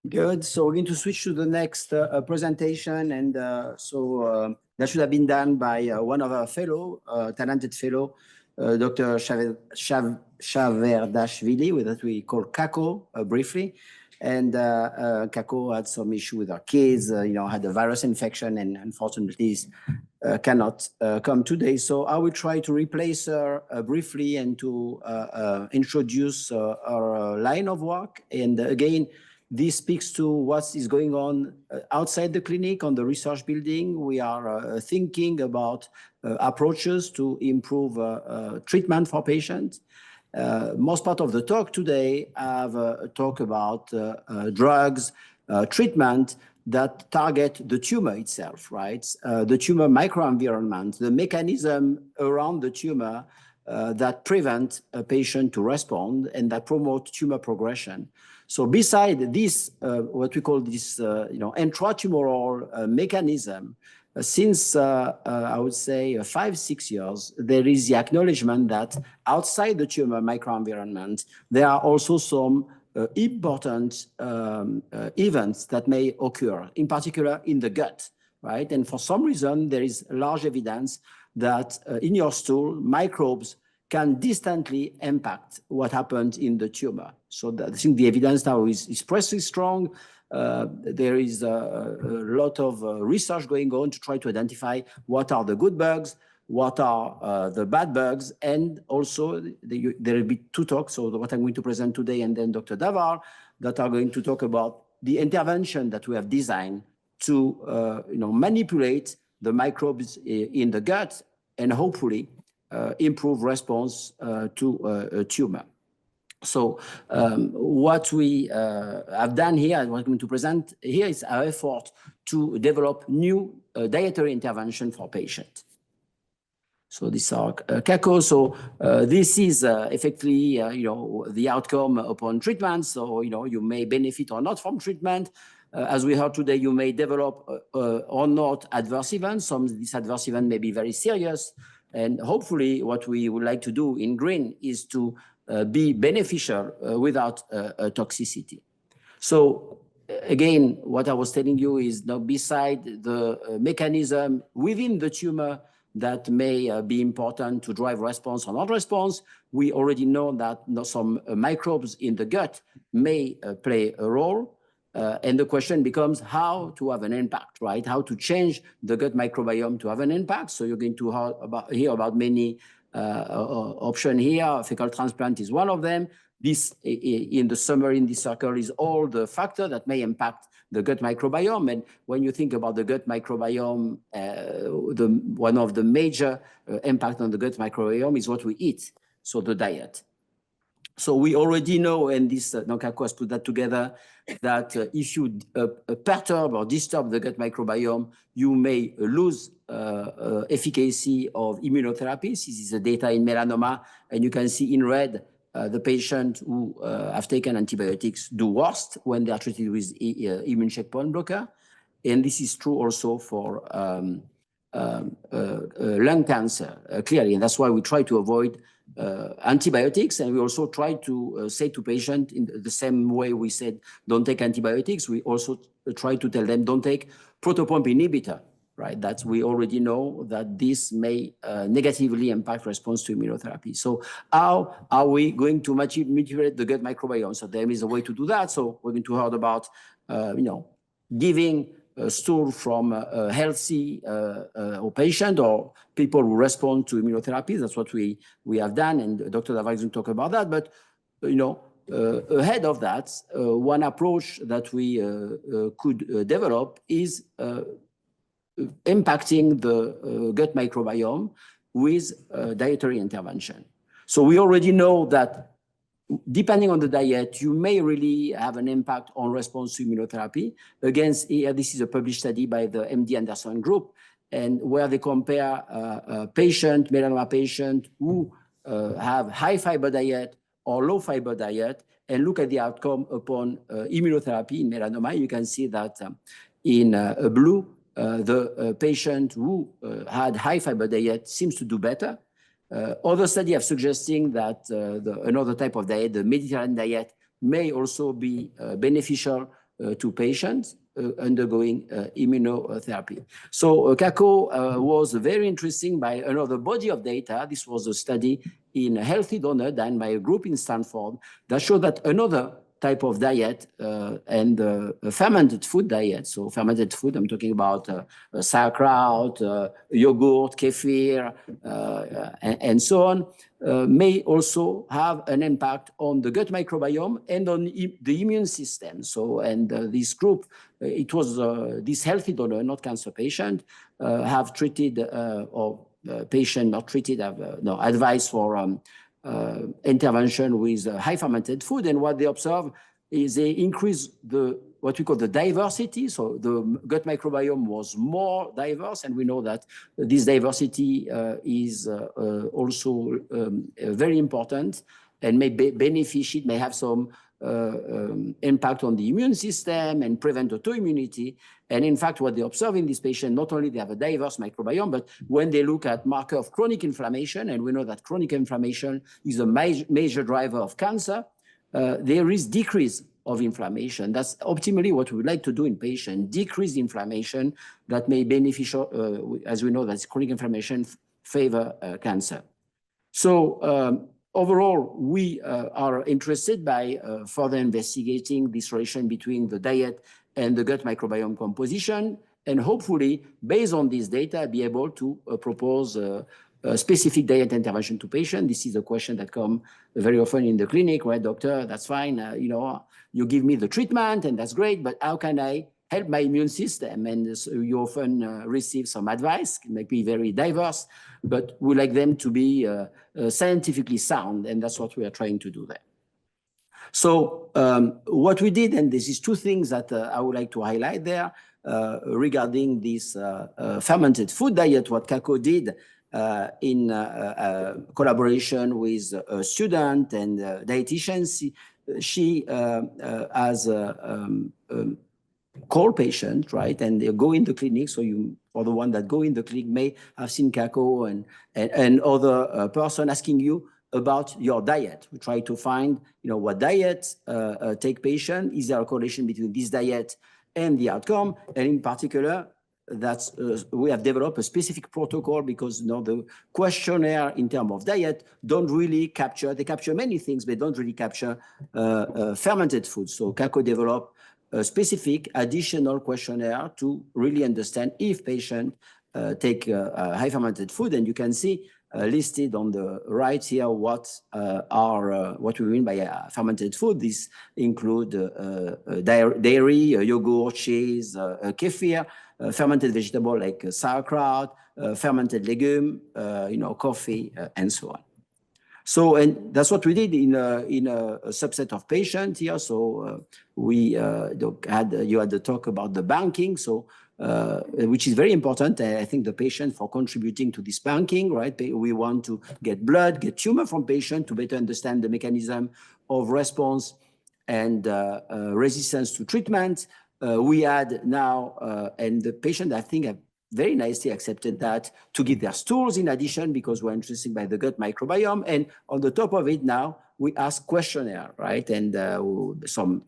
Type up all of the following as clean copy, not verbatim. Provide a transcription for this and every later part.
Good. So we're going to switch to the next presentation. And that should have been done by one of our talented fellow, Dr. Shaverdashvili, that we call Kako briefly. And Kako had some issue with her kids, had a virus infection, and unfortunately cannot come today. So I will try to replace her briefly and to introduce our line of work. And again, this speaks to what is going on outside the clinic on the research building. We are thinking about approaches to improve treatment for patients. Most part of the talk today have talk about drugs, treatment that target the tumor itself, right? The tumor microenvironment, the mechanism around the tumor that prevent a patient to respond and that promote tumor progression. So beside this, what we call this, intratumoral mechanism, since I would say 5-6 years, there is the acknowledgement that outside the tumor microenvironment, there are also some important events that may occur, in particular in the gut, right? And for some reason, there is large evidence that in your stool, microbes can distantly impact what happened in the tumor. So I think the evidence now is pretty strong. There is a lot of research going on to try to identify what are the good bugs, what are the bad bugs, and also there will be two talks, so what I'm going to present today and then Dr. Zarour, that are going to talk about the intervention that we have designed to manipulate the microbes in the gut and hopefully improve response to a tumor. So what we have done here and what I'm going to present here is our effort to develop new dietary intervention for patients. So these are Kako. So this is effectively, the outcome upon treatment. So, you may benefit or not from treatment. As we heard today, you may develop or not adverse events. Some of these adverse events may be very serious. And hopefully what we would like to do in green is to be beneficial without toxicity. So again, what I was telling you is now beside the mechanism within the tumor that may be important to drive response or not response, we already know that some microbes in the gut may play a role. And the question becomes how to have an impact, right? How to change the gut microbiome to have an impact. So you're going to hear about many options here. Fecal transplant is one of them. This, in the summary in this circle, is all the factors that may impact the gut microbiome. And when you think about the gut micirobiome, one of the major impact on the gut microbiome is what we eat, so the diet. So we already know, and this Kako has put that together, that if you perturb or disturb the gut microbiome, you may lose efficacy of immunotherapy. This is the data in melanoma, and you can see in red the patient who have taken antibiotics do worst when they are treated with immune checkpoint blocker. And this is true also for lung cancer, clearly. And that's why we try to avoid antibiotics, and we also try to say to patients in the same way we said don't take antibiotics, we also try to tell them don't take protopump inhibitor, right? That we already know that this may negatively impact response to immunotherapy. So how are we going to manipulate the gut microbiome? So there is a way to do that. So we're going to hear about giving stool from a healthy patient or people who respond to immunotherapy. That's what we have done, and Dr. Zarour is going to talk about that. But ahead of that, one approach that we could develop is impacting the gut microbiome with dietary intervention. So we already know that depending on the diet, you may really have an impact on response to immunotherapy. Again, this is a published study by the MD Anderson group, and where they compare melanoma patient who have high fiber diet or low fiber diet and look at the outcome upon immunotherapy in melanoma. You can see that in blue, the patient who had high fiber diet seems to do better. Other studies have suggesting that another type of diet, the Mediterranean diet, may also be beneficial to patients undergoing immunotherapy. So CACO was very interesting by another body of data. This was a study in a healthy donor done by a group in Stanford that showed that another type of diet and a fermented food diet. So fermented food, I'm talking about sauerkraut, yogurt, kefir, and so on, may also have an impact on the gut microbiome and on the immune system. So, and this group, it was this healthy donor, not cancer patient, have treated or patient not treated, have no advice for intervention with high fermented food. And what they observe is they increase what we call the diversity. So the gut microbiome was more diverse. And we know that this diversity is also very important and may be beneficial, may have some impact on the immune system and prevent autoimmunity. And in fact, what they observe in this patient, not only they have a diverse microbiome, but when they look at marker of chronic inflammation, and we know that chronic inflammation is a major driver of cancer, there is decrease of inflammation. That's optimally what we would like to do in patients, decrease inflammation that may be beneficial, as we know that chronic inflammation favor cancer. So overall, we are interested by further investigating this relation between the diet and the gut microbiome composition, and hopefully, based on this data, be able to propose a specific diet intervention to patients. This is a question that comes very often in the clinic, right, doctor? That's fine, you know, you give me the treatment and that's great, but how can I help my immune system? And so you often receive some advice, it may be very diverse, but we like them to be scientifically sound, and that's what we are trying to do there. So what we did, and this is two things that I would like to highlight there regarding this fermented food diet, what CACO did in collaboration with a student and dietitian. She has call patient, right? And they go in the clinic. So you, for the one that go in the clinic, may have seen CACO and other person asking you about your diet. We try to find, you know, what diet take patient. Is there a correlation between this diet and the outcome? And in particular, that's we have developed a specific protocol because, you know, the questionnaire in terms of diet don't really capture. They capture many things, but don't really capture fermented food. So CACO developed a specific additional questionnaire to really understand if patient take high fermented food. And you can see listed on the right here what we mean by fermented food. This include dairy, yogurt, cheese, kefir, fermented vegetable like sauerkraut, fermented legume, you know, coffee, and so on. So, and that's what we did in a subset of patients here. So you had the talk about the banking, so which is very important. I think the patient for contributing to this banking, right? We want to get blood, get tumor from patient to better understand the mechanism of response and resistance to treatment. We had now, and the patient, I think, have very nicely accepted that to give their stools in addition because we're interested by the gut microbiome. And on the top of it now, we ask questionnaire, right? And some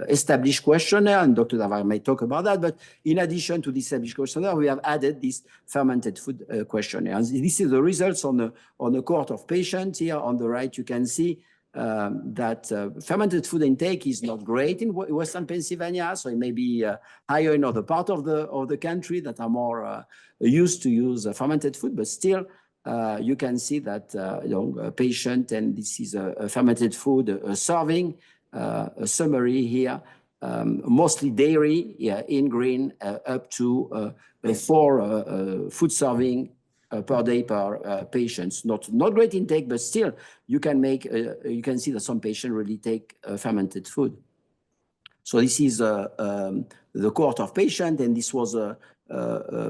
established questionnaire, and Dr. Davar may talk about that. But in addition to this established questionnaire, we have added this fermented food questionnaire. And this is the results on a cohort of patients. Here on the right, you can see that fermented food intake is not great in Western Pennsylvania, so it may be higher in other parts of the country that are more used to use fermented food, but still you can see that you know, a patient, and this is a fermented food serving, a summary here, mostly dairy, yeah, in green, up to 4 food serving per day per patients. Not great intake, but still you can make you can see that some patients really take fermented food. So this is the cohort of patients, and this was a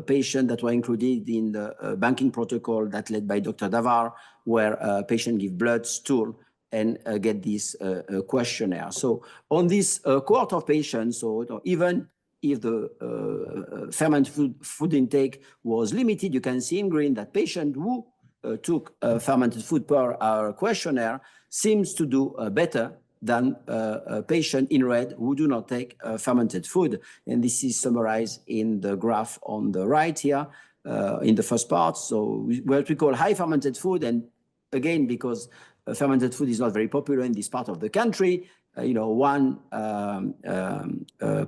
patient that were included in the banking protocol that led by Dr. Davar, where patients give blood, stool, and get this questionnaire. So on this cohort of patients, so even if the fermented food intake was limited, you can see in green that patient who took fermented food per our questionnaire seems to do better than a patient in red who do not take fermented food. And this is summarized in the graph on the right here in the first part. So what we call high fermented food, and again, because fermented food is not very popular in this part of the country, one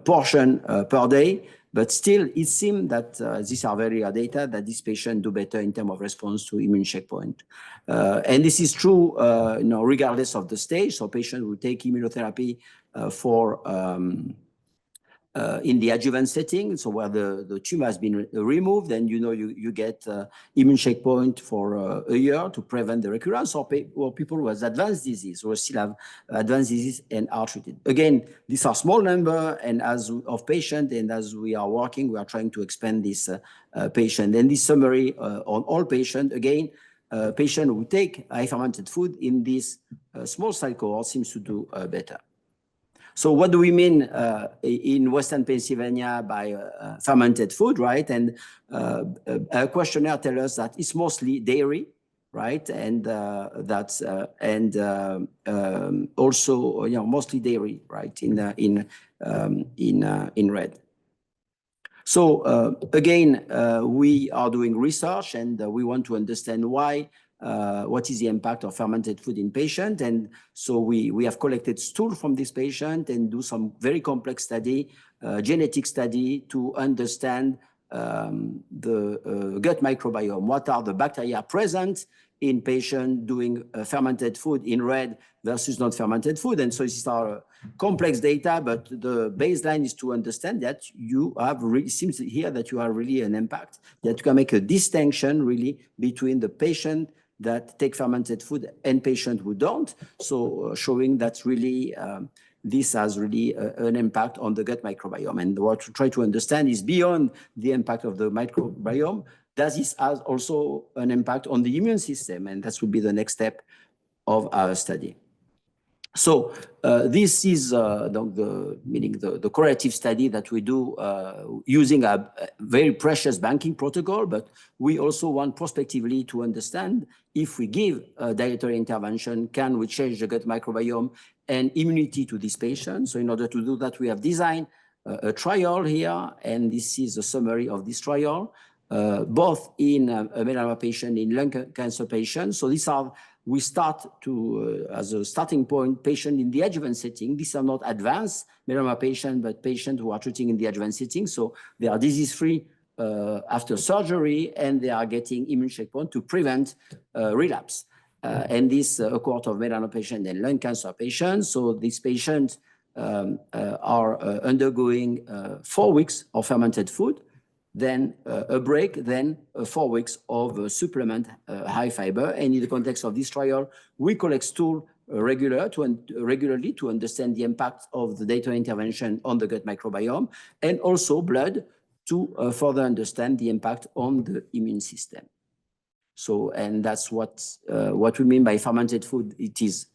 portion per day. But still, it seems that these are very rare data that these patients do better in terms of response to immune checkpoint. And this is true, regardless of the stage. So patients who take immunotherapy in the adjuvant setting, so where the tumor has been removed, and you get immune checkpoint for a year to prevent the recurrence, or people who has advanced disease or still have advanced disease and are treated. Again, these are small number, and of patients, and as we are working, we are trying to expand this patient. And this summary on all patients, again, patients who take high fermented food in this small cell cohort seems to do better. So what do we mean in Western Pennsylvania by fermented food, right? And a questionnaire tells us that it's mostly dairy, right? And also mostly dairy, right? In red. So again, we are doing research, and we want to understand why. What is the impact of fermented food in patient? And so we have collected stool from this patient and do some very complex study, genetic study, to understand the gut microbiome. What are the bacteria present in patient doing fermented food in red versus not fermented food? And so these are complex data, but the baseline is to understand that you have really, seems here that you have really an impact, that you can make a distinction really between the patient that take fermented food and patients who don't. So showing that really this has really an impact on the gut microbiome. And what we try to understand is beyond the impact of the microbiome, does this have also an impact on the immune system? And that would be the next step of our study. So this is the corrective study that we do using a very precious banking protocol, but we also want prospectively to understand if we give a dietary intervention, can we change the gut microbiome and immunity to these patients? So in order to do that, we have designed a trial here, and this is a summary of this trial, both in a melanoma patient, in lung cancer patients. So these are, we start to, as a starting point, patient in the adjuvant setting. These are not advanced melanoma patients, but patients who are treating in the adjuvant setting. So they are disease-free after surgery, and they are getting immune checkpoint to prevent relapse. And this a cohort of melanoma patients and lung cancer patients. So these patients are undergoing 4 weeks of fermented food, then a break, then 4 weeks of supplement high fiber. And in the context of this trial, we collect stool regularly to understand the impact of the dietary intervention on the gut microbiome, and also blood to further understand the impact on the immune system. So, and that's what we mean by fermented food. It is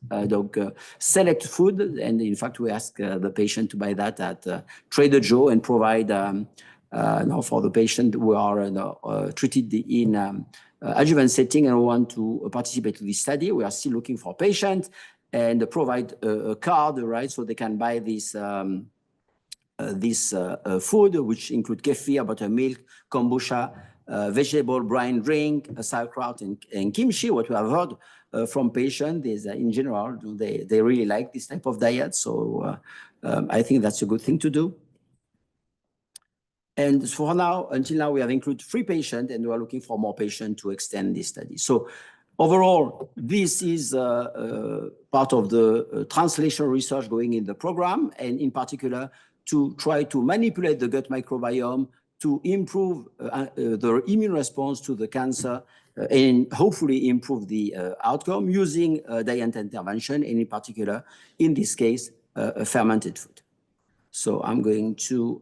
select food, and in fact, we ask the patient to buy that at Trader Joe and provide now for the patient who are treated in adjuvant setting and want to participate in this study. We are still looking for patients and provide a card, right, so they can buy this food, which include kefir, buttermilk, kombucha, vegetable brine drink, sauerkraut, and kimchi. What we have heard from patients is in general, they really like this type of diet. So I think that's a good thing to do. And for now, until now, we have included 3 patients, and we are looking for more patients to extend this study. So overall, this is part of the translational research going in the program, and in particular, to try to manipulate the gut microbiome to improve the immune response to the cancer and hopefully improve the outcome using diet intervention, and in particular, in this case, fermented food. So I'm going to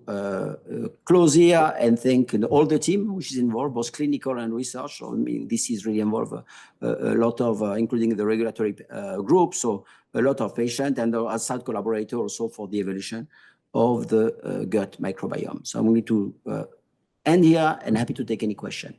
close here and thank all the team which is involved, both clinical and research. So, I mean, this is really involved a lot of, including the regulatory group, so a lot of patients and the outside collaborator also for the evolution of the gut microbiome. So I'm going to end here and happy to take any question.